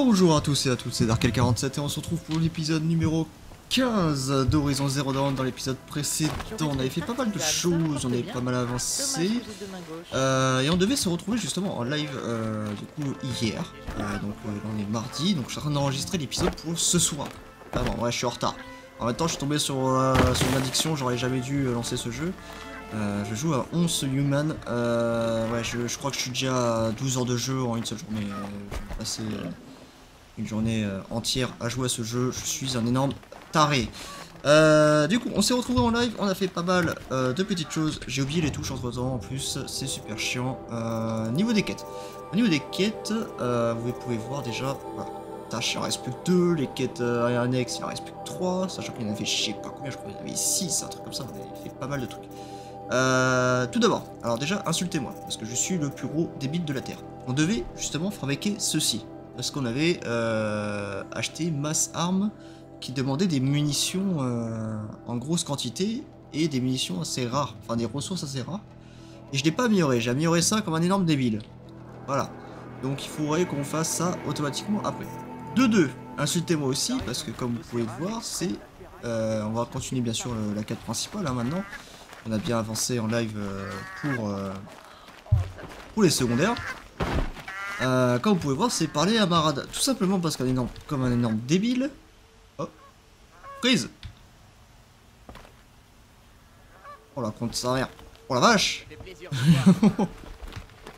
Bonjour à tous et à toutes, c'est Darkel47 et on se retrouve pour l'épisode numéro 15 d'Horizon Zero Dawn. Dans l'épisode précédent, on avait fait pas mal de choses, on avait pas mal avancé. Et on devait se retrouver justement en live du coup hier. Donc on est mardi, donc je suis en train d'enregistrer l'épisode pour ce soir. Ah bon, ouais, je suis en retard. En même temps, je suis tombé sur une addiction, j'aurais jamais dû lancer ce jeu. Je joue à 11 Human. Ouais, je crois que je suis déjà à 12 heures de jeu en une seule journée. Je vais passer une journée entière à jouer à ce jeu. Je suis un énorme taré. Du coup, on s'est retrouvé en live. On a fait pas mal de petites choses. J'ai oublié les touches entre temps. En plus, c'est super chiant. Niveau des quêtes. Au niveau des quêtes, vous pouvez voir déjà. Voilà. Tâches, il en reste plus que 2. Les quêtes annexes, il en reste plus que 3. Sachant qu'il y en avait, je sais pas combien, je crois qu'il y en avait 6, un truc comme ça. On avait fait pas mal de trucs. Tout d'abord, alors déjà, insultez-moi, parce que je suis le plus gros débile de la Terre. On devait justement fabriquer ceci, parce qu'on avait acheté masse armes qui demandaient des munitions en grosse quantité et des munitions assez rares, enfin des ressources assez rares. Et je l'ai pas amélioré, j'ai amélioré ça comme un énorme débile. Voilà, donc il faudrait qu'on fasse ça automatiquement après. De deux, insultez-moi aussi, parce que comme vous pouvez le voir, c'est... on va continuer bien sûr la quête principale hein, maintenant. On a bien avancé en live pour les secondaires. Comme vous pouvez voir, c'est parler à Marad. Tout simplement parce qu'un énorme, comme un énorme débile. Oh, prise. Oh la compte ça rien. Oh la vache.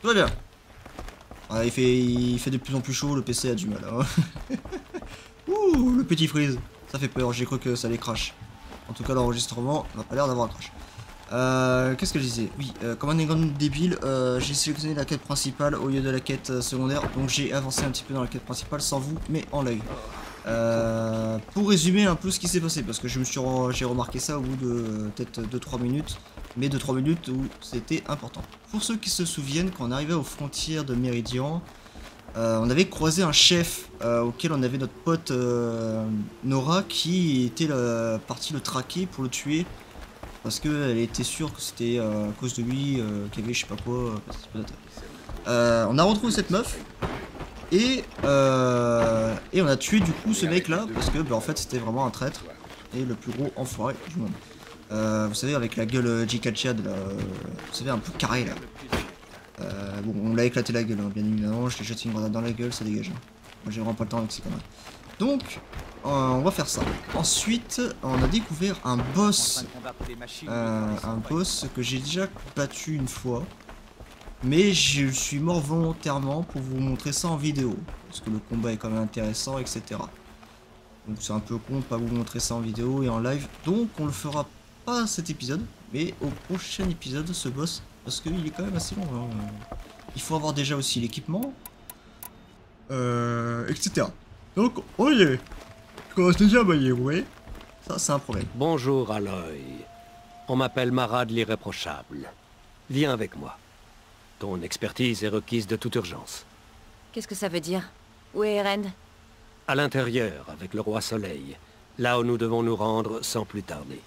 Tout va bien. Ah, il fait de plus en plus chaud. Le PC a du mal. Hein. Ouh, le petit freeze. Ça fait peur. J'ai cru que ça allait crash. En tout cas, l'enregistrement n'a pas l'air d'avoir un crash. Qu'est-ce que je disais? Oui, comme un énorme débile, j'ai sélectionné la quête principale au lieu de la quête secondaire, donc j'ai avancé un petit peu dans la quête principale sans vous, mais en live. Pour résumer un peu ce qui s'est passé, parce que j'ai remarqué ça au bout de peut-être 2-3 minutes, mais 2-3 minutes où c'était important. Pour ceux qui se souviennent, quand on arrivait aux frontières de Méridian, on avait croisé un chef auquel on avait notre pote Nora qui était parti le traquer pour le tuer. Parce qu'elle était sûre que c'était à cause de lui qu'il y avait je sais pas quoi. On a retrouvé cette meuf et on a tué du coup ce mec là parce que bah, en fait c'était vraiment un traître et le plus gros enfoiré du monde. Vous savez avec la gueule Jikachad là, vous savez un peu carré là. Bon on l'a éclaté la gueule hein, bien évidemment, je l'ai jeté une grenade dans la gueule, ça dégage. Moi j'ai vraiment pas le temps avec ces conneries. Donc on va faire ça. Ensuite, on a découvert un boss que j'ai déjà battu une fois. Mais je suis mort volontairement pour vous montrer ça en vidéo. Parce que le combat est quand même intéressant, etc. Donc c'est un peu con de pas vous montrer ça en vidéo et en live. Donc on le fera pas cet épisode, mais au prochain épisode ce boss. Parce qu'il est quand même assez long. Hein. Il faut avoir déjà aussi l'équipement. Etc. Donc on y est. Je commence déjà à bailler, vous voyez. Ça, c'est un problème. Bonjour, Aloy. On m'appelle Marad l'Irréprochable. Viens avec moi. Ton expertise est requise de toute urgence. Qu'est-ce que ça veut dire? Où est Erend? À l'intérieur, avec le Roi Soleil. Là où nous devons nous rendre sans plus tarder.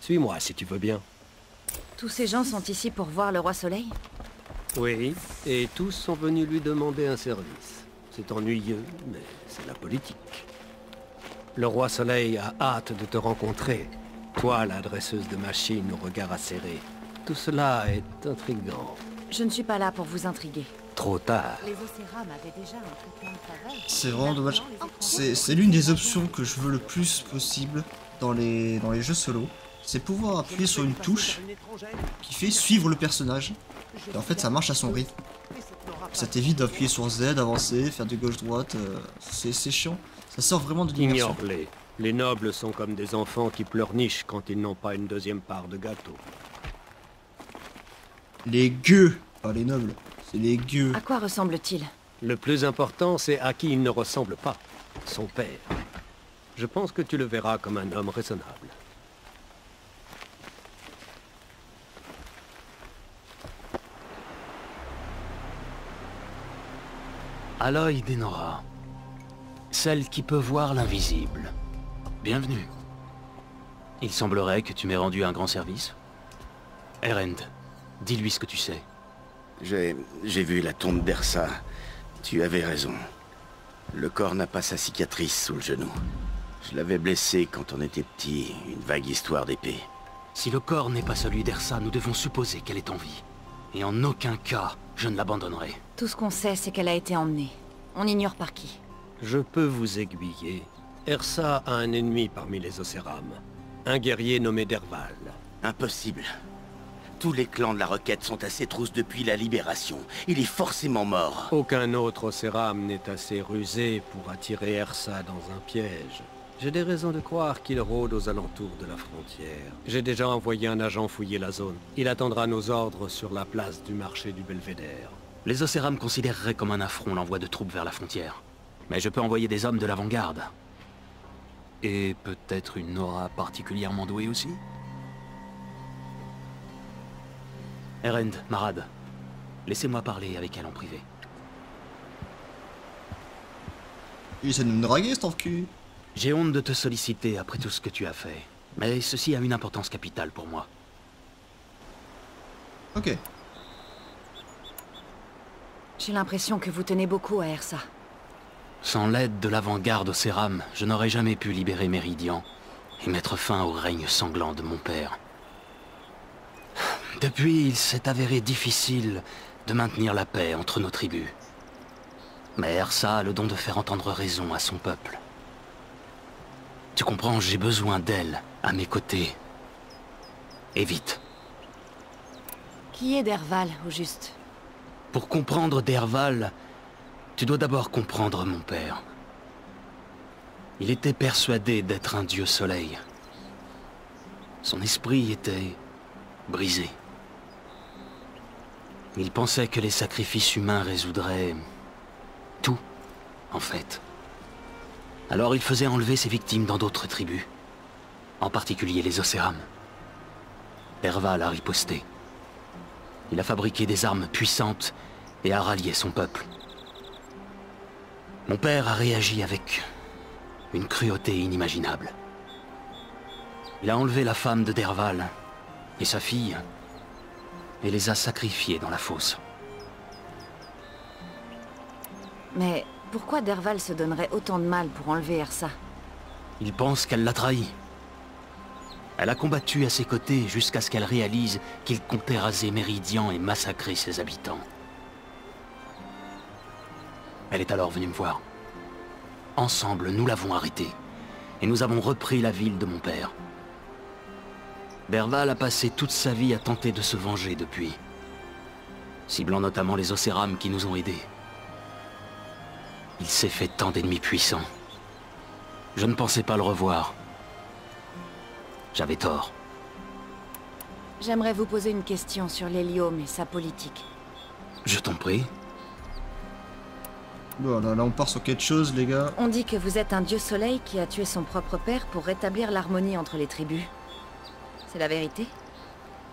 Suis-moi, si tu veux bien. Tous ces gens sont ici pour voir le Roi Soleil? Oui, et tous sont venus lui demander un service. C'est ennuyeux, mais c'est la politique. Le Roi Soleil a hâte de te rencontrer. Toi, la dresseuse de machines au regard acéré. Tout cela est intriguant. Je ne suis pas là pour vous intriguer. Trop tard. Les Océra m'avaient déjà un traitement de faveur. C'est vraiment dommage. C'est l'une des options que je veux le plus possible dans les jeux solo. C'est pouvoir appuyer sur une touche qui fait suivre le personnage. Et en fait, ça marche à son rythme. Ça t'évite d'appuyer sur Z, avancer, faire de gauche-droite. C'est chiant. Ça sort vraiment de l'immersion. Ignore-les. Les nobles sont comme des enfants qui pleurnichent quand ils n'ont pas une deuxième part de gâteau. Les gueux, pas les nobles, c'est les gueux. À quoi ressemble-t-il? Le plus important, c'est à qui il ne ressemble pas. Son père. Je pense que tu le verras comme un homme raisonnable. Aloy Denora. Celle qui peut voir l'invisible. Bienvenue. Il semblerait que tu m'aies rendu un grand service. Erend, dis-lui ce que tu sais. J'ai vu la tombe d'Ersa. Tu avais raison. Le corps n'a pas sa cicatrice sous le genou. Je l'avais blessé quand on était petit, une vague histoire d'épée. Si le corps n'est pas celui d'Ersa, nous devons supposer qu'elle est en vie. Et en aucun cas, je ne l'abandonnerai. Tout ce qu'on sait, c'est qu'elle a été emmenée. On ignore par qui. Je peux vous aiguiller. Ersa a un ennemi parmi les Océram. Un guerrier nommé Derval. Impossible. Tous les clans de la Requête sont à ses trousses depuis la Libération. Il est forcément mort. Aucun autre Océram n'est assez rusé pour attirer Ersa dans un piège. J'ai des raisons de croire qu'il rôde aux alentours de la frontière. J'ai déjà envoyé un agent fouiller la zone. Il attendra nos ordres sur la place du marché du Belvédère. Les Océram considéreraient comme un affront l'envoi de troupes vers la frontière. Mais je peux envoyer des hommes de l'avant-garde. Et peut-être une aura particulièrement douée aussi? Erend, Marad, laissez-moi parler avec elle en privé. Il essaie de me draguer, cet enculé. J'ai honte de te solliciter après tout ce que tu as fait. Mais ceci a une importance capitale pour moi. Ok. J'ai l'impression que vous tenez beaucoup à Ersa. Sans l'aide de l'avant-garde Océram, je n'aurais jamais pu libérer Méridian et mettre fin au règne sanglant de mon père. Depuis, il s'est avéré difficile de maintenir la paix entre nos tribus. Mais Ersa a le don de faire entendre raison à son peuple. Tu comprends, j'ai besoin d'elle, à mes côtés. Et vite. Qui est Derval, au juste? Pour comprendre Derval, tu dois d'abord comprendre mon père. Il était persuadé d'être un dieu soleil. Son esprit était brisé. Il pensait que les sacrifices humains résoudraient tout, en fait. Alors il faisait enlever ses victimes dans d'autres tribus, en particulier les Océram. Derval a riposté. Il a fabriqué des armes puissantes et a rallié son peuple. Mon père a réagi avec une cruauté inimaginable. Il a enlevé la femme de Derval et sa fille et les a sacrifiés dans la fosse. Mais pourquoi Derval se donnerait autant de mal pour enlever Ersa? Il pense qu'elle l'a trahi. Elle a combattu à ses côtés jusqu'à ce qu'elle réalise qu'il comptait raser Méridian et massacrer ses habitants. Elle est alors venue me voir. Ensemble, nous l'avons arrêtée. Et nous avons repris la ville de mon père. Derval a passé toute sa vie à tenter de se venger depuis. Ciblant notamment les Océram qui nous ont aidés. Il s'est fait tant d'ennemis puissants. Je ne pensais pas le revoir. J'avais tort. J'aimerais vous poser une question sur l'hélium et sa politique. Je t'en prie. Voilà, là on part sur quelque chose, les gars. On dit que vous êtes un dieu soleil qui a tué son propre père pour rétablir l'harmonie entre les tribus. C'est la vérité?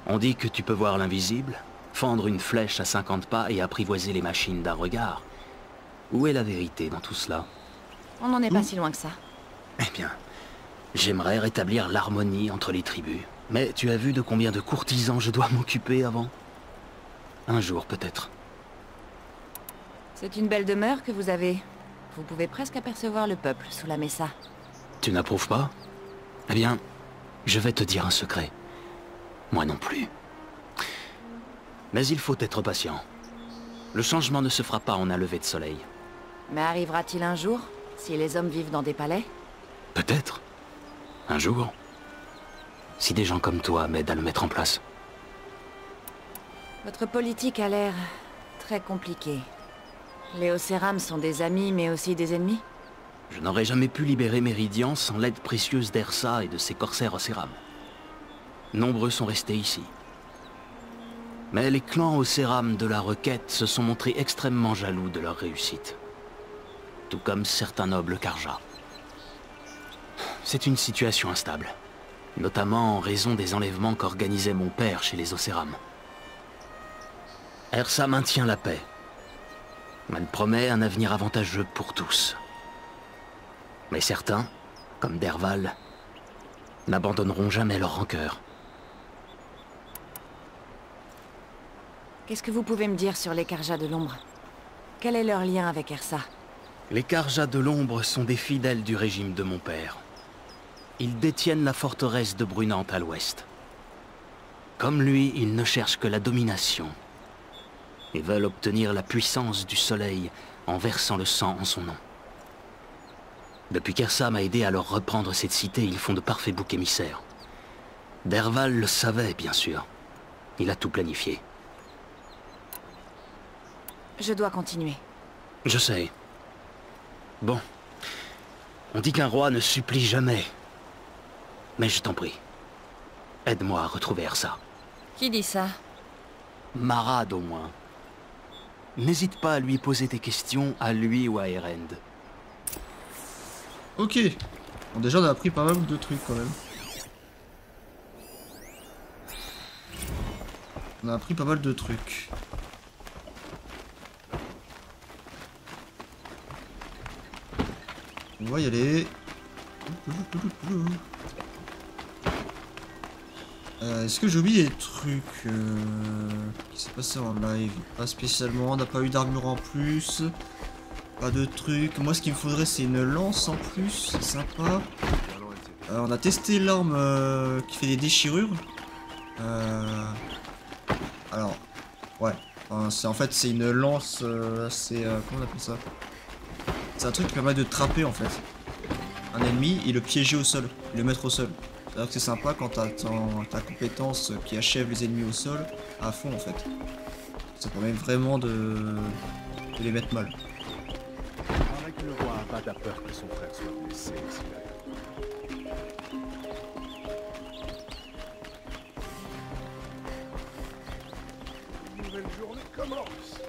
On dit que tu peux voir l'invisible, fendre une flèche à 50 pas et apprivoiser les machines d'un regard. Où est la vérité dans tout cela? On n'en est pas si loin que ça. Eh bien, j'aimerais rétablir l'harmonie entre les tribus. Mais tu as vu de combien de courtisans je dois m'occuper avant? Un jour peut-être. C'est une belle demeure que vous avez. Vous pouvez presque apercevoir le peuple sous la mesa. Tu n'approuves pas? Eh bien, je vais te dire un secret. Moi non plus. Mais il faut être patient. Le changement ne se fera pas en un lever de soleil. Mais arrivera-t-il un jour, si les hommes vivent dans des palais? Peut-être. Un jour. Si des gens comme toi m'aident à le mettre en place. Votre politique a l'air très compliquée. Les Océram sont des amis, mais aussi des ennemis? Je n'aurais jamais pu libérer Méridian sans l'aide précieuse d'Ersa et de ses corsaires Océram. Nombreux sont restés ici. Mais les clans Océram de la Requête se sont montrés extrêmement jaloux de leur réussite. Tout comme certains nobles Karja. C'est une situation instable. Notamment en raison des enlèvements qu'organisait mon père chez les Océram. Ersa maintient la paix. Elle promet un avenir avantageux pour tous. Mais certains, comme Derval, n'abandonneront jamais leur rancœur. Qu'est-ce que vous pouvez me dire sur les Karja de l'ombre? Quel est leur lien avec Ersa? Les Kharjas de l'ombre sont des fidèles du régime de mon père. Ils détiennent la forteresse de Brunante à l'ouest. Comme lui, ils ne cherchent que la domination et veulent obtenir la puissance du soleil en versant le sang en son nom. Depuis qu'Ersa m'a aidé à leur reprendre cette cité, ils font de parfaits boucs émissaires. Derval le savait, bien sûr. Il a tout planifié. Je dois continuer. Je sais. Bon. On dit qu'un roi ne supplie jamais. Mais je t'en prie. Aide-moi à retrouver Ersa. Qui dit ça? Marad, au moins. N'hésite pas à lui poser tes questions, à lui ou à Erend. Ok. Bon, déjà, on a appris pas mal de trucs quand même. On a appris pas mal de trucs. On va y aller. Est-ce que j'ai oublié des trucs qui s'est passé en live? Pas spécialement, on n'a pas eu d'armure en plus. Pas de trucs. Moi ce qu'il me faudrait c'est une lance en plus, c'est sympa. On a testé l'arme qui fait des déchirures. Alors, ouais. En fait c'est une lance, comment on appelle ça? C'est un truc qui permet de trapper en fait un ennemi et le piéger au sol, le mettre au sol. C'est-à-dire que c'est sympa quand t'as ta compétence qui achève les ennemis au sol à fond en fait. Ça permet vraiment de les mettre mal. Paraît que le roi Abad a peur que son frère soit blessé ici derrière. Une nouvelle journée commence.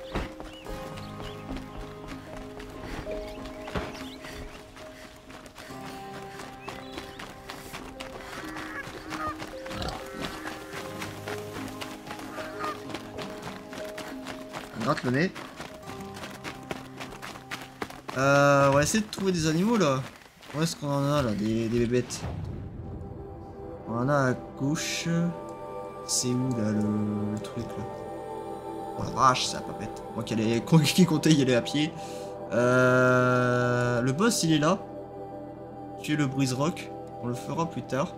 On gratte le nez. On va essayer de trouver des animaux là. Où est-ce qu'on en a là, des bébêtes? On en a à gauche. C'est où là le truc là? Oh la vache, c'est la papette. Moi qui comptais y aller à pied. Le boss il est là. Tuer le brise-roc. On le fera plus tard.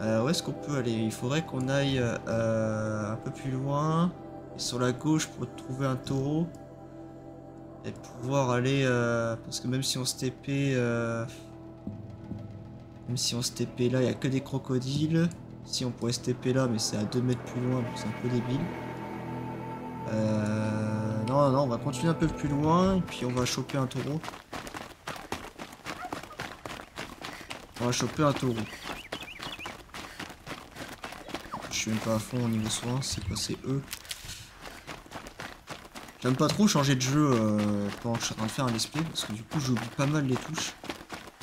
Où est-ce qu'on peut aller? Il faudrait qu'on aille un peu plus loin. Et sur la gauche pour trouver un taureau. Et pouvoir aller... parce que même si on se TP... même si on se TP là, il n'y a que des crocodiles. Si on pourrait se TP là, mais c'est à 2 mètres plus loin, donc c'est un peu débile. Non, on va continuer un peu plus loin, et puis on va choper un taureau. On va choper un taureau. Je suis même pas à fond au niveau soin, c'est quoi, c'est eux. J'aime pas trop changer de jeu pendant que je suis en train de faire un let's play, parce que du coup j'oublie pas mal les touches.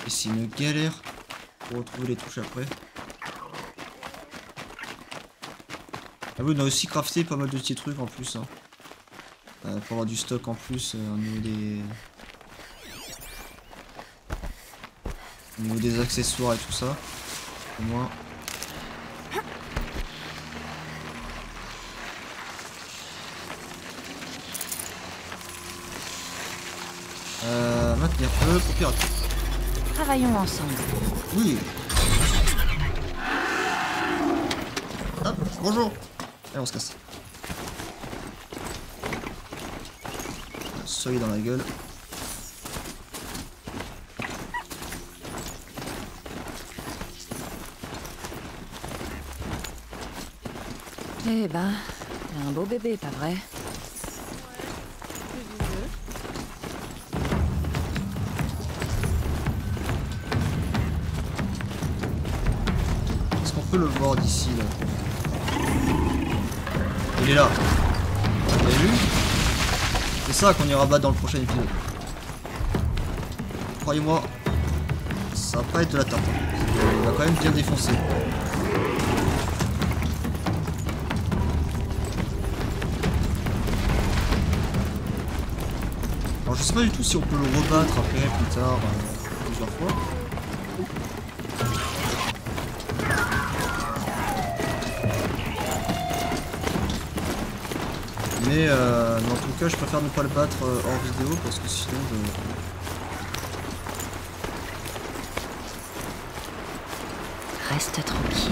Et c'est une galère pour retrouver les touches après. Ah oui, on a aussi crafté pas mal de petits trucs en plus. Hein. Pour avoir du stock en plus au niveau des accessoires et tout ça. Au moins. Maintenir feu pour pirater. Travaillons ensemble. Oui. Hop, bonjour. Et on se casse. Soleil dans la gueule. Eh ben, c'est un beau bébé, pas vrai? Est-ce qu'on peut le voir d'ici là? Il est là. Vous avez vu? C'est ça qu'on ira battre dans le prochain épisode. Croyez-moi, ça va pas être de la tarte. Il va quand même bien défoncer. Alors je sais pas du tout si on peut le rebattre après plus tard plusieurs fois. Mais en tout cas, je préfère ne pas le battre hors vidéo parce que sinon... Reste tranquille.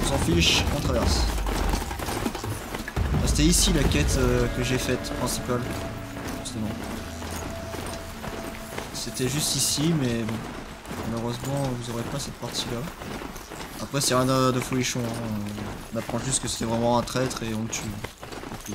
On s'en fiche, on traverse. C'était ici la quête que j'ai faite principale. Justement. C'était juste ici, mais bon. Malheureusement, vous aurez pas cette partie-là. Après, c'est rien de folichon. Hein. On apprend juste que c'était vraiment un traître et on le tue. Donc,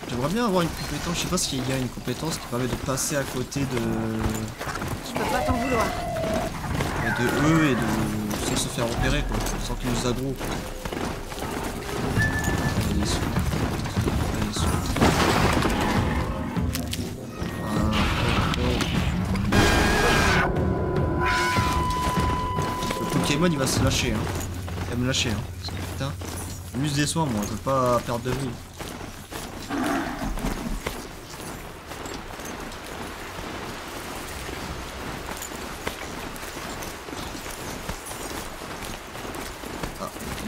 j'aimerais bien avoir une compétence, je sais pas s'il y a une compétence qui permet de passer à côté de... Je peux pas t'en vouloir. de eux et de... sans se faire repérer quoi, sans qu'ils nous aggro. Le Pokémon il va se lâcher hein. Il va me lâcher hein. Parce que putain, je m'use des soins moi, je veux pas perdre de vie.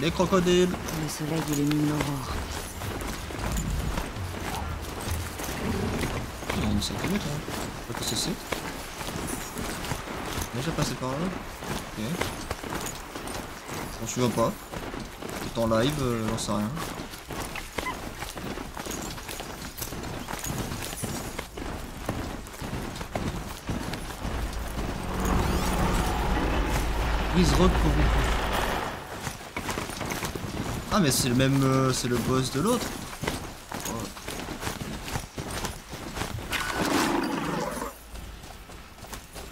Les crocodiles. Le soleil illumine l'aurore. Il y a une sacrée route, hein. Je sais pas que c'est. Déjà passé par là. Ok. On se voit pas. C'est en live, j'en sais rien. Brise rock pour vous. Ah mais c'est le même, c'est le boss de l'autre.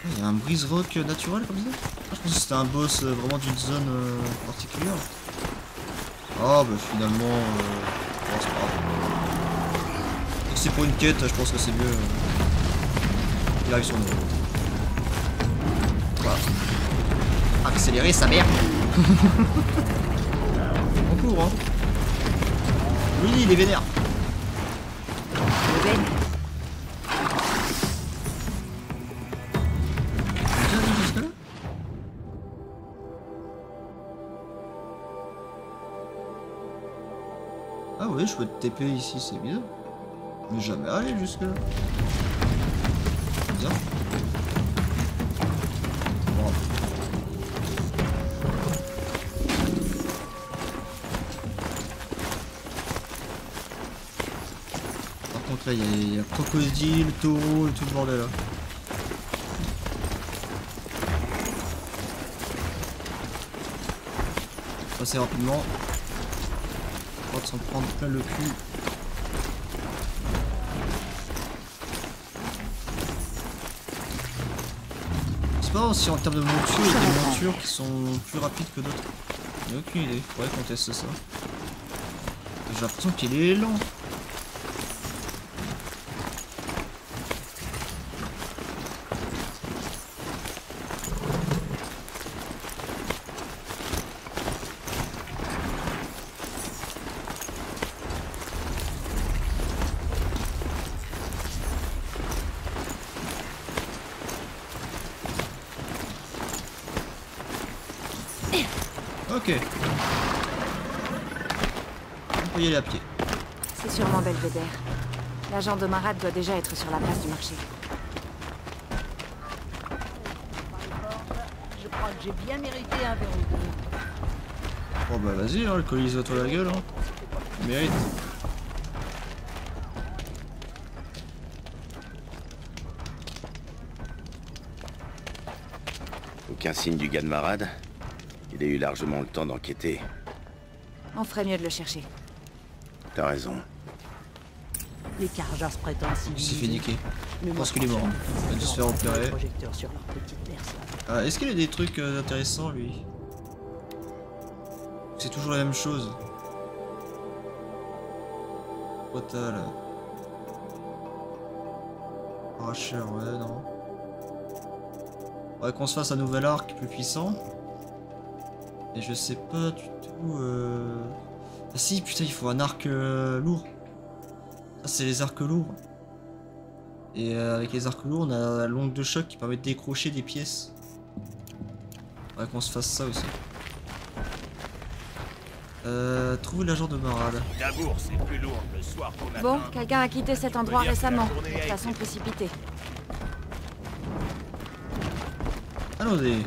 Il y a un brise rock naturel comme ça. Ah, je pensais que c'était un boss vraiment d'une zone particulière. Ah bah finalement, bon, c'est pas grave. Si c'est pour une quête, je pense que c'est mieux. Il arrive sur nous. Voilà. Accélérer sa mère. On court hein. Oui, il est vénère. Le Ben, Bien dit jusque là. Ah oui, je peux te TP ici, c'est bien. Mais jamais aller jusque là. Bizarre. Bon. Par contre là il y a crocodile, taureau et tout le bordel là. Passer rapidement. Pas de s'en prendre plein le cul. C'est pas aussi en termes de monture, il y a des montures qui sont plus rapides que d'autres. J'ai aucune idée, faudrait qu'on teste ça. J'ai l'impression qu'il est lent. Ok. On peut y aller à pied. c'est sûrement Belvédère. L'agent de Marat doit déjà être sur la place du marché. Je crois que j'ai bien mérité un verre ou deux. Bon bah vas-y, hein, alcoolise-toi la gueule. Hein. Tu mérites. Aucun signe du gars de Marad. Il a eu largement le temps d'enquêter. On ferait mieux de le chercher. T'as raison. Les Carjas prétendent Il s'est fait niquer. Mais Je pense qu'il est mort. Il a dû se faire opérer. sur leur petite personne. Ah, est-ce qu'il y a des trucs intéressants lui? C'est toujours la même chose. Total. Arracher, ouais, non. Faudrait qu'on se fasse un nouvel arc plus puissant. Et je sais pas du tout... Ah si, putain, il faut un arc lourd. Ça, c'est les arcs lourds. Et avec les arcs lourds, on a la longue de choc qui permet de décrocher des pièces. Faudrait qu'on se fasse ça aussi. Trouver l'agent de Marad. La bourse est plus lourde le soir qu'au matin. Bon, quelqu'un a quitté cet endroit récemment, de façon précipitée. Allons-y.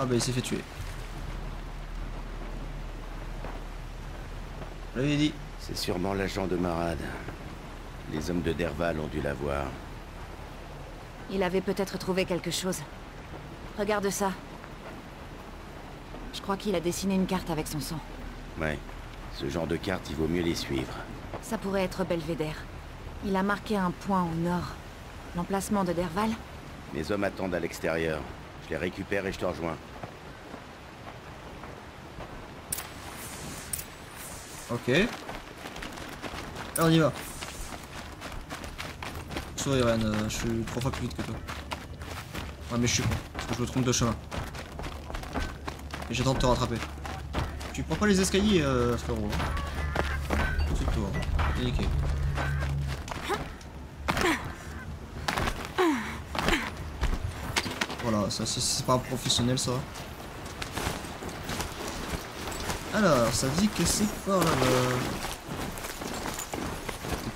Ah bah il s'est fait tuer. Je l'avais dit. C'est sûrement l'agent de Marad. Les hommes de Derval ont dû la voir. Il avait peut-être trouvé quelque chose. Regarde ça. Je crois qu'il a dessiné une carte avec son sang. Ouais. Ce genre de carte, il vaut mieux les suivre. Ça pourrait être Belvédère. Il a marqué un point au nord. L'emplacement de Derval? Mes hommes attendent à l'extérieur. Je les récupère et je te rejoins. Ok. Allez, on y va. Sorry Irène, je suis 3 fois plus vite que toi. Ouais mais je suis con, parce que je me trompe de chemin. Et j'attends de te rattraper. Tu prends pas les escaliers frérot. C'est toi, t'es niqué. Voilà, ça c'est pas un professionnel ça. Alors, ça dit que c'est par là-bas.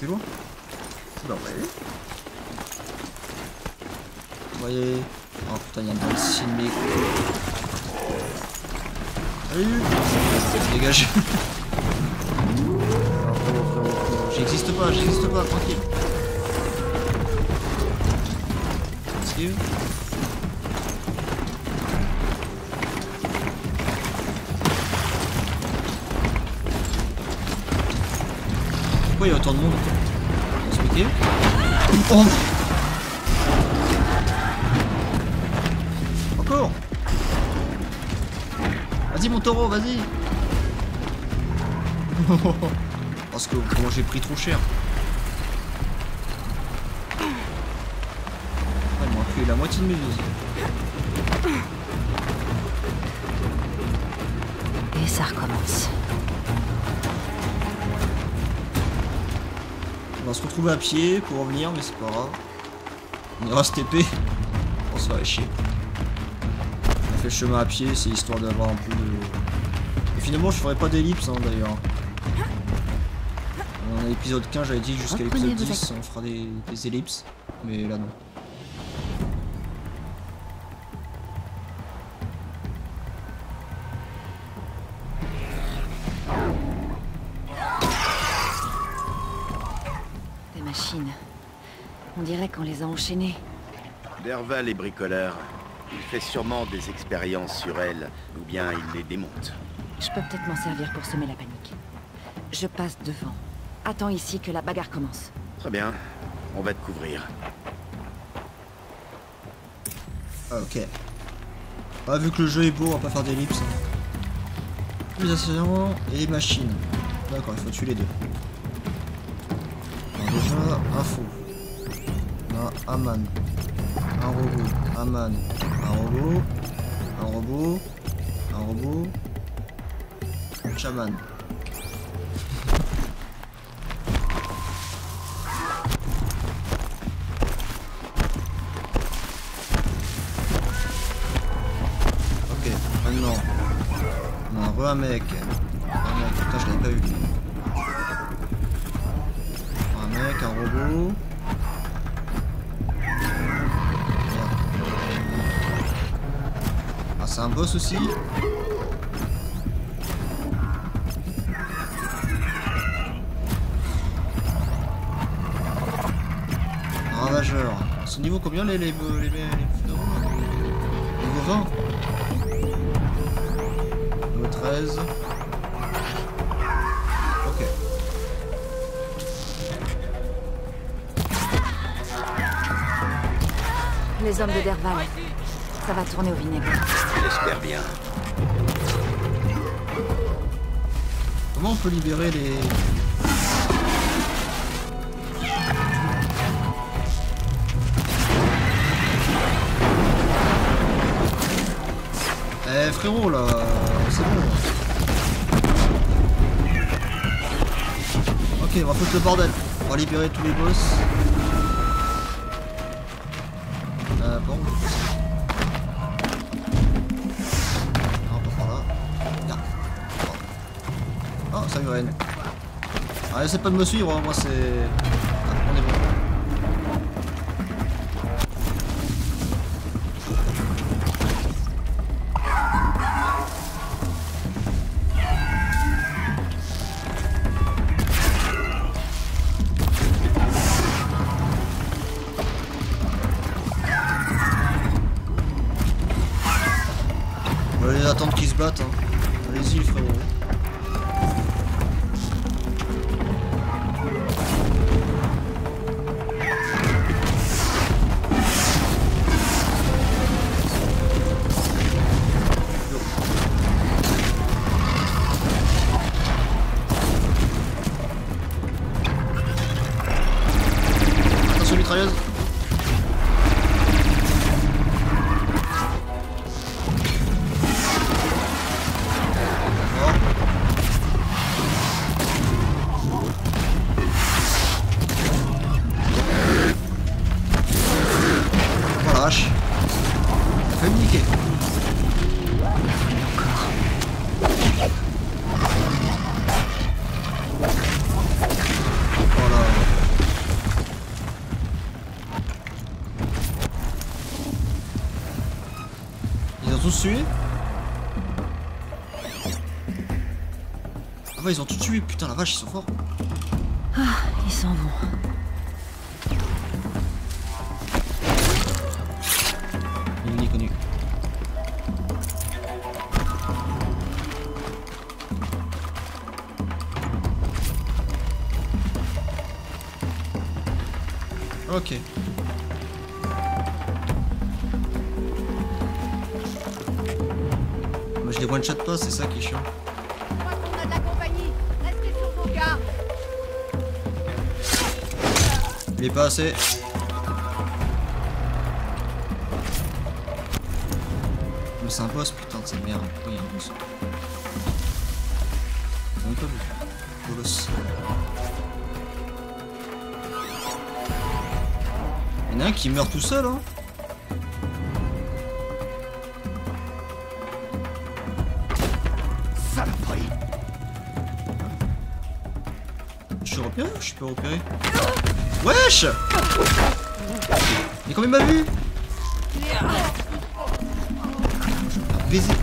T'es loin? Bah ouais. Vous voyez. Oh putain, il y a un dans le cinéma. Salut. Dégage. J'existe pas, tranquille. Esquive. Pourquoi il y a autant de monde? Expliquez. Oh. Encore. Vas-y mon taureau, vas-y. Parce que moi j'ai pris trop cher. Ouais, il m'a tué la moitié de mes vies. Et ça recommence. On va se retrouver à pied pour revenir, mais c'est pas grave. On ira se TP. On se va chier. On a fait le chemin à pied, c'est histoire d'avoir un peu de... Et finalement, je ferai pas d'ellipse hein, d'ailleurs. Dans l'épisode 15, j'avais dit jusqu'à l'épisode 10, on fera des ellipses. Mais là, non. On dirait qu'on les a enchaînés. Derval est bricoleur. Il fait sûrement des expériences sur elles, ou bien il les démonte. Je peux peut-être m'en servir pour semer la panique. Je passe devant. Attends ici que la bagarre commence. Très bien. On va te couvrir. Ah, ok. Ah, vu que le jeu est beau, on va pas faire d'ellipse. Les assaillants et les machines. D'accord, il faut tuer les deux. Alors déjà, info. On a Aman. Un robot. Aman. Un robot. Un robot. Un robot. Shaman. Ok, maintenant. On a un mec. Un mec, putain, je l'avais pas vu. Un mec, un robot. Ah, c'est un boss aussi. Ravageur. C'est niveau combien les Niveau 20. Niveau 13. Ok. Les hommes de Derval. Ça va tourner au vinaigre. J'espère bien. Comment on peut libérer les... Eh frérot là, c'est bon. Ok, on va foutre le bordel. On va libérer tous les boss. Bon. Non, pas par là. Regarde. Oh, salut Ren. Ah, essaie pas de me suivre, hein. Moi c'est... Ah, on est bon. On va les attendre qu'ils se battent, hein. Allez-y frérot. Attention mitrailleuse. Tous tués? Ah ouais, ils ont tout tué, putain la vache, ils sont forts. Ah, ils s'en vont. Ni connu. Ok. Moi je les one shot pas, c'est ça qui est chiant. Je crois qu'on a de la compagnie. Restez sur vos gardes. Il est pas assez. Mais c'est un boss, putain de cette merde. Pourquoi il y a un boss? On peut vu. Le boss. Il y en a un qui meurt tout seul, hein. Saloperie. Je suis repéré ou je suis pas repéré? Wesh! Mais comment il m'a vu? Baiser.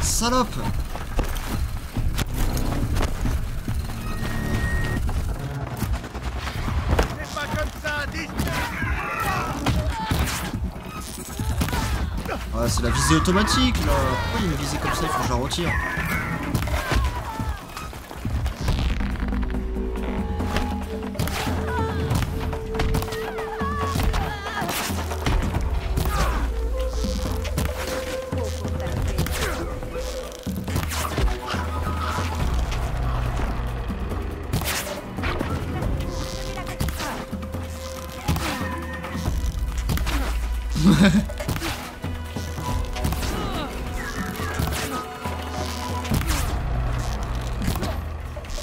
Salope! C'est pas comme ça, Ouais, c'est la visée automatique là. Pourquoi il me visait comme ça? Il faut que je la retire.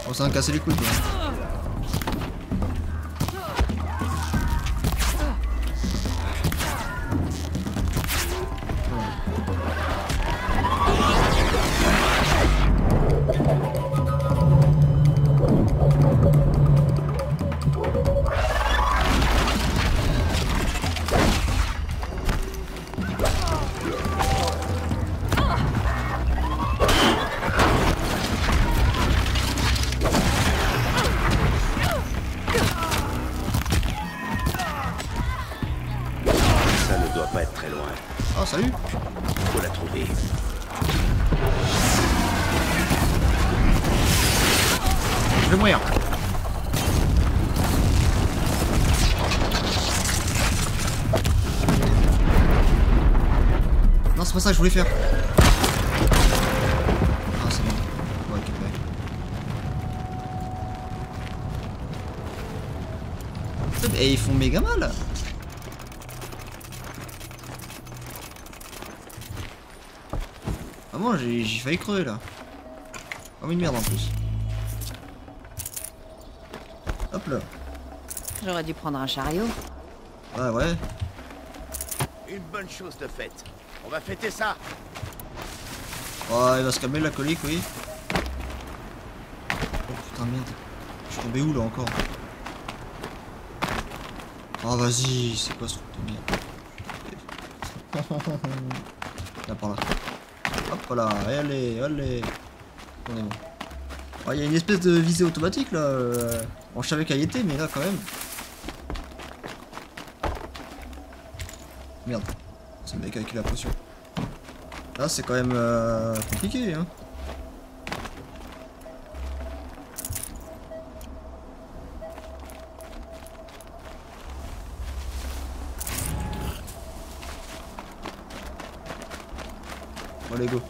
On s'en a cassé les couilles quoi. Ça ne doit pas être très loin. Oh salut! Faut la trouver. mourir. Non, c'est pas ça que je voulais faire. Ah, c'est bon. On va récupérer. Et ils font méga mal. Ah bon, j'ai failli crever là. Comme une merde en plus. Hop là. J'aurais dû prendre un chariot. Ouais, ouais. Une bonne chose de faite. On va fêter ça. Oh, il va se calmer la colique, oui. Oh putain, merde. Je suis tombé où là encore? Oh, vas-y, c'est quoi ce truc de merde? Là, par là. Hop là, allez, allez. On est bon. Oh, il y a une espèce de visée automatique là. Bon, je savais qu'elle y était, mais là quand même. Merde. C'est le mec avec la potion. Là, c'est quand même compliqué, hein. Bon, allez, go.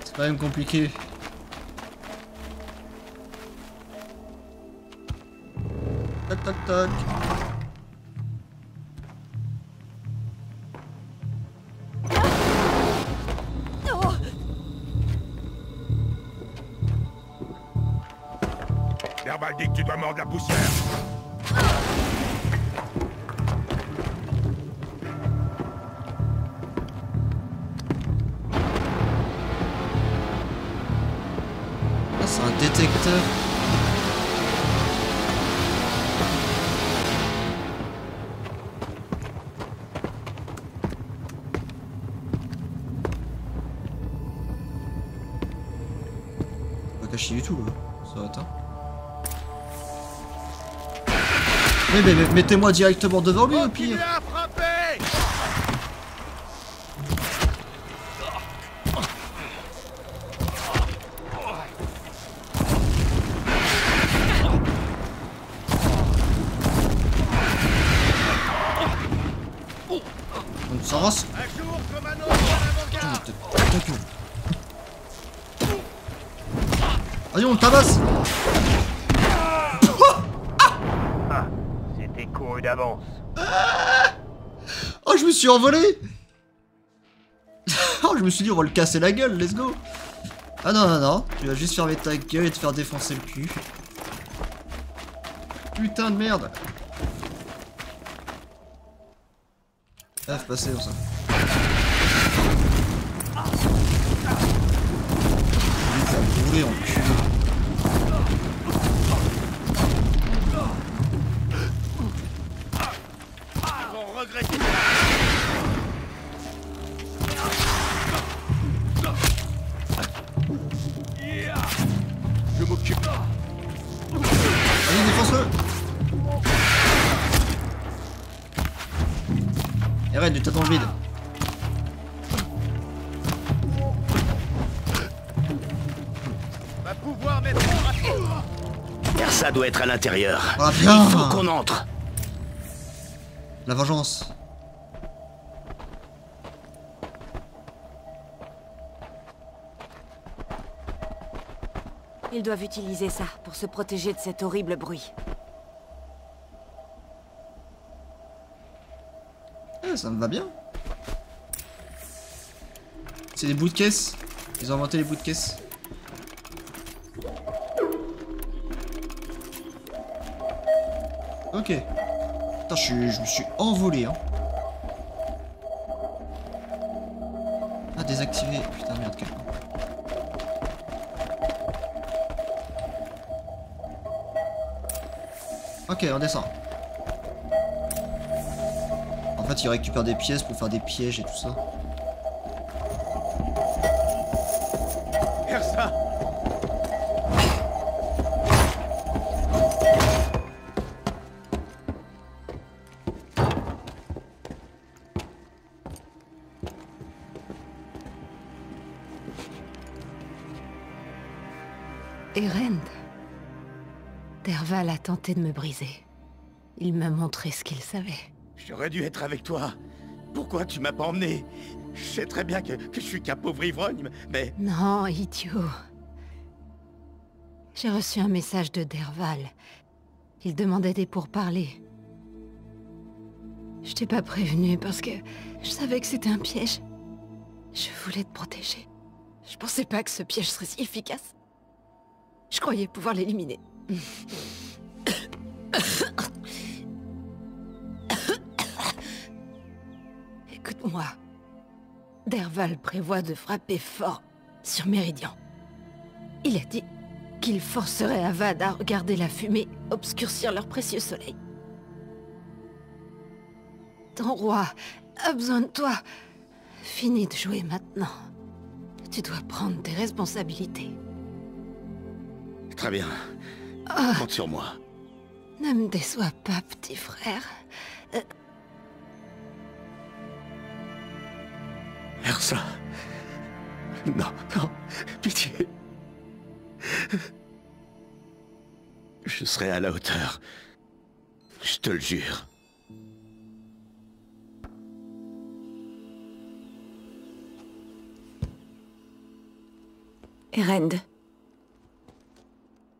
C'est quand même compliqué. Tac, tac, tac. Verbal dit que tu dois mordre la poussière. Ah, c'est un détecteur. Pas caché du tout là. Ça va atteindre. Mais mettez-moi directement devant lui au pire. À frapper. On s'en rase. Un jour comme un autre à l'avant-garde. Allez, on le tabasse. C'était couru d'avance. Oh, je me suis envolé. Oh, je me suis dit, on va le casser la gueule, let's go. Ah non, non, non, tu vas juste fermer ta gueule et te faire défoncer le cul. Putain de merde. Ah, faut passer comme ça. Il va brûler en cul. Ils vont regretter. Je m'occupe. Allez, défonce-le. Et arrête, du tas dans le vide. Va pouvoir mettre en rapport. Ça doit être à l'intérieur. Ah bien. Il faut qu'on entre. La vengeance. Ils doivent utiliser ça pour se protéger de cet horrible bruit. Ah, ça me va bien. C'est des bouts de caisse. Ils ont inventé les bouts de caisse. Ok. Putain, je me suis envolé, hein. Ah, désactivé. Putain, merde, quel con. Ok, on descend. En fait, il récupère des pièces pour faire des pièges et tout ça. Faire ça. Erend, Derval a tenté de me briser. Il m'a montré ce qu'il savait. J'aurais dû être avec toi. Pourquoi tu m'as pas emmené? Je sais très bien que je suis qu'un pauvre ivrogne, mais... Non, idiot. J'ai reçu un message de Derval. Il demandait des pourparlers. Je t'ai pas prévenu parce que je savais que c'était un piège. Je voulais te protéger. Je pensais pas que ce piège serait si efficace. Je croyais pouvoir l'éliminer. Écoute-moi. Derval prévoit de frapper fort sur Méridian. Il a dit qu'il forcerait Avad à regarder la fumée obscurcir leur précieux soleil. Ton roi a besoin de toi. Fini de jouer maintenant. Tu dois prendre tes responsabilités. Très bien. Compte sur moi. Ne me déçois pas, petit frère. Ersa. Non, non, pitié. Je serai à la hauteur. Je te le jure. Erend.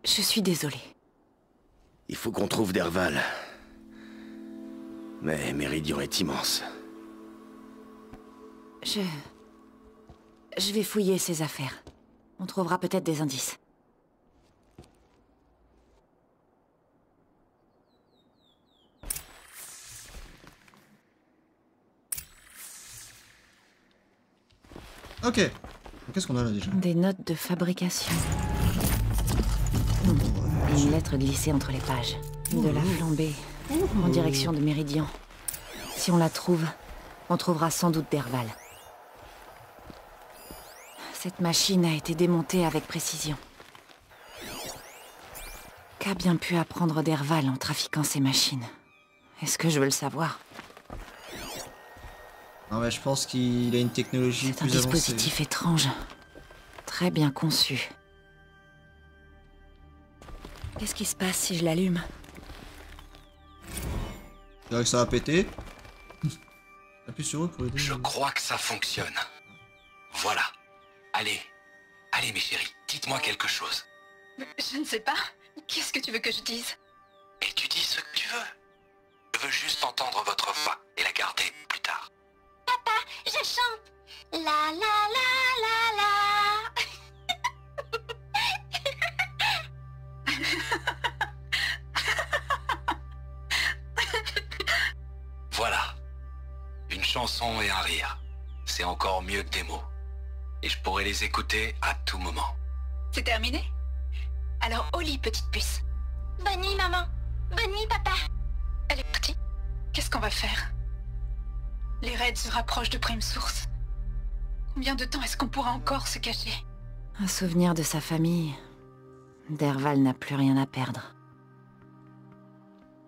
Je suis désolée. Il faut qu'on trouve Derval. Mais Méridian est immense. Je vais fouiller ses affaires. On trouvera peut-être des indices. Ok. Qu'est-ce qu'on a là déjà? Des notes de fabrication. Une lettre glissée entre les pages. De la flambée. En direction de Méridian. Si on la trouve, on trouvera sans doute Derval. Cette machine a été démontée avec précision. Qu'a bien pu apprendre Derval en trafiquant ces machines? Est-ce que je veux le savoir? Non mais je pense qu'il a une technologie C'est un plus avancée. dispositif étrange. Très bien conçu. Qu'est-ce qui se passe si je l'allume? Je dirais que ça va péter. Appuie sur eux pour aider. Je crois que ça fonctionne. Voilà. Allez. Allez mes chéris, dites-moi quelque chose. Je ne sais pas. Qu'est-ce que tu veux que je dise? Et tu dis ce que tu veux. Je veux juste entendre votre voix et la garder plus tard. Papa, je chante. La la la la la. Voilà. Une chanson et un rire. C'est encore mieux que des mots. Et je pourrais les écouter à tout moment. C'est terminé? Alors au lit, petite puce. Bonne nuit, maman. Bonne nuit, papa. Elle est partie. Qu'est-ce qu'on va faire? Les raids se rapprochent de Prime Source. Combien de temps est-ce qu'on pourra encore se cacher? Un souvenir de sa famille. Derval n'a plus rien à perdre.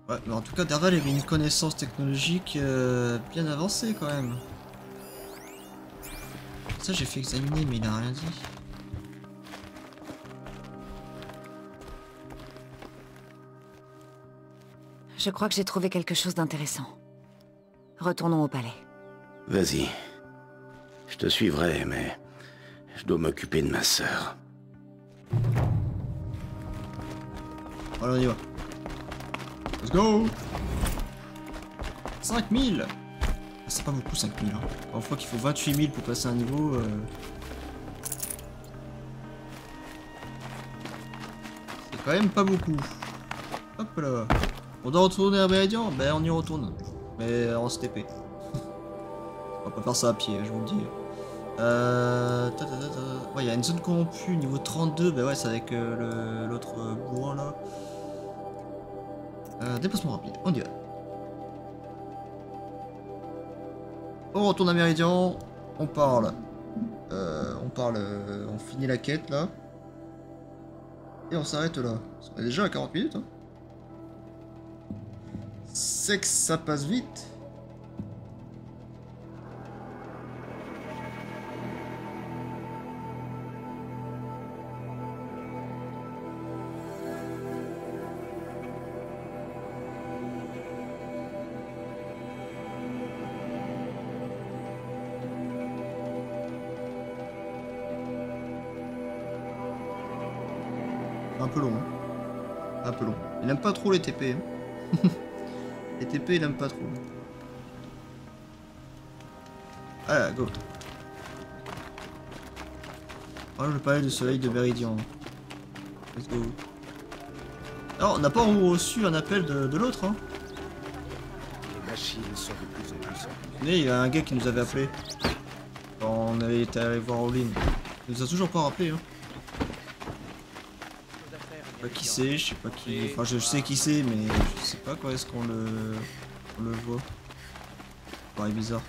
Ouais, mais en tout cas, Derval avait une connaissance technologique bien avancée quand même. Ça, j'ai fait examiner, mais il a rien dit. Je crois que j'ai trouvé quelque chose d'intéressant. Retournons au palais. Vas-y. Je te suivrai, mais... je dois m'occuper de ma sœur. Voilà, on y va. Let's go! 5000! Ah, c'est pas beaucoup 5000. Hein. Parfois qu'il faut 28 000 pour passer un niveau. C'est quand même pas beaucoup. Hop là. On doit retourner à Méridian? Ben on y retourne. Mais en STP. On va pas faire ça à pied, je vous le dis. Ouais, il y a une zone corrompue niveau 32. Ben ouais, c'est avec l'autre bourrin là. Déplacement rapide, on y va. On retourne à Méridian, on parle. On finit la quête là. Et on s'arrête là. On est déjà à 40 minutes. Hein. C'est que ça passe vite. peu long. Hein. Un peu long. Il aime pas trop les TP. Hein. Les TP, il aime pas trop. Allez, go. Oh, le palais du soleil de Méridian. Let's go. Alors, on n'a pas reçu un appel de l'autre, hein. Les machines sont de plus en plus. Mais il y a un gars qui nous avait appelé. Quand on avait été allé voir Olin. Il nous a toujours pas rappelé, hein. Je sais pas qui c'est, je sais pas qui. Enfin, je sais qui c'est, mais je sais pas quand est-ce qu'on le voit. Ça paraît bizarre.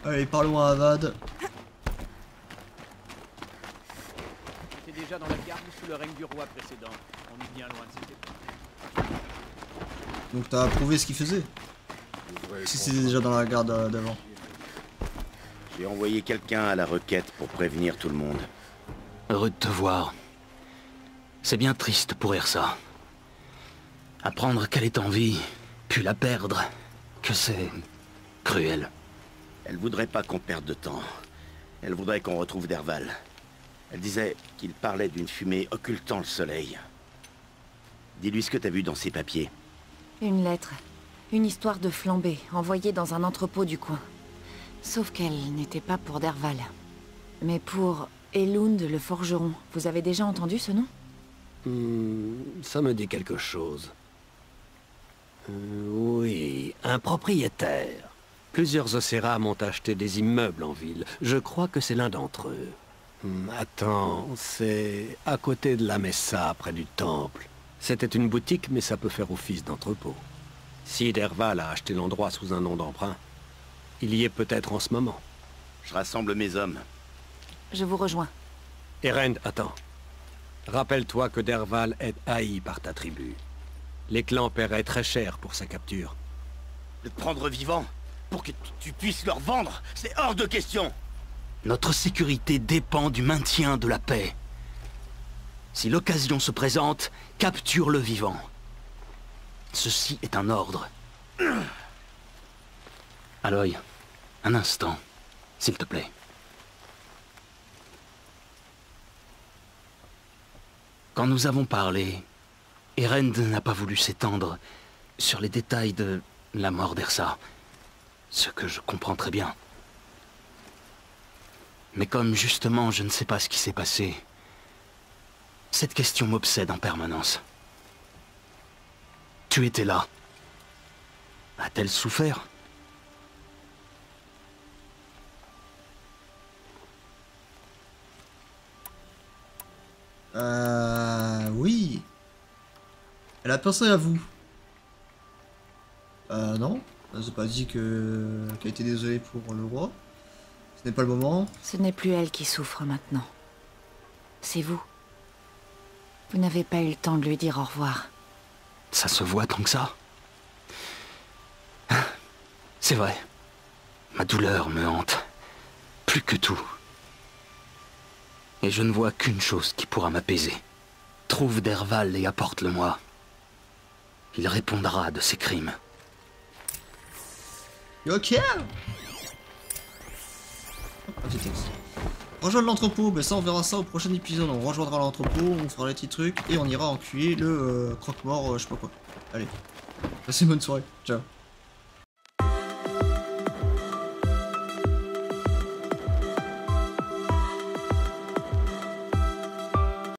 Allez, parlons à Avad. J'étais déjà dans la garde sous le règne du roi précédent. On est bien loin de cette époque. Donc t'as approuvé ce qu'il faisait? Si c'était déjà dans la garde d'avant. J'ai envoyé quelqu'un à la requête pour prévenir tout le monde. Heureux de te voir. C'est bien triste pour Ersa. Apprendre qu'elle est en vie, puis la perdre, que c'est cruel. Elle voudrait pas qu'on perde de temps. Elle voudrait qu'on retrouve Derval. Elle disait qu'il parlait d'une fumée occultant le soleil. Dis-lui ce que t'as vu dans ses papiers. Une lettre. Une histoire de flambée, envoyée dans un entrepôt du coin. Sauf qu'elle n'était pas pour Derval. Mais pour Elund le forgeron. Vous avez déjà entendu ce nom? Ça me dit quelque chose. Oui, un propriétaire. Plusieurs Océram ont acheté des immeubles en ville. Je crois que c'est l'un d'entre eux. Attends, c'est à côté de la Messa, près du temple. C'était une boutique, mais ça peut faire office d'entrepôt. Si Derval a acheté l'endroit sous un nom d'emprunt, il y est peut-être en ce moment. Je rassemble mes hommes. Je vous rejoins. Erend, attends. Rappelle-toi que Derval est haï par ta tribu. Les clans paieraient très cher pour sa capture. Le prendre vivant pour que tu puisses leur vendre, c'est hors de question. Notre sécurité dépend du maintien de la paix. Si l'occasion se présente, capture le vivant. Ceci est un ordre. Aloy, un instant, s'il te plaît. Quand nous avons parlé, Erend n'a pas voulu s'étendre sur les détails de la mort d'Ersa. Ce que je comprends très bien. Mais comme justement je ne sais pas ce qui s'est passé, cette question m'obsède en permanence. Tu étais là. A-t-elle souffert? Oui. Elle a pensé à vous. Non. Elle s'est pas dit qu'elle était désolée pour le roi. Ce n'est pas le moment. Ce n'est plus elle qui souffre maintenant. C'est vous. Vous n'avez pas eu le temps de lui dire au revoir. Ça se voit tant que ça? C'est vrai. Ma douleur me hante. Plus que tout. Et je ne vois qu'une chose qui pourra m'apaiser. Trouve Derval et apporte-le-moi. Il répondra de ses crimes. Ok. Petit texte. Rejoindre l'entrepôt, ben ça on verra ça au prochain épisode. On rejoindra l'entrepôt, on fera les petits trucs et on ira enculer le croque-mort, je sais pas quoi. Allez, passez une bonne soirée, ciao.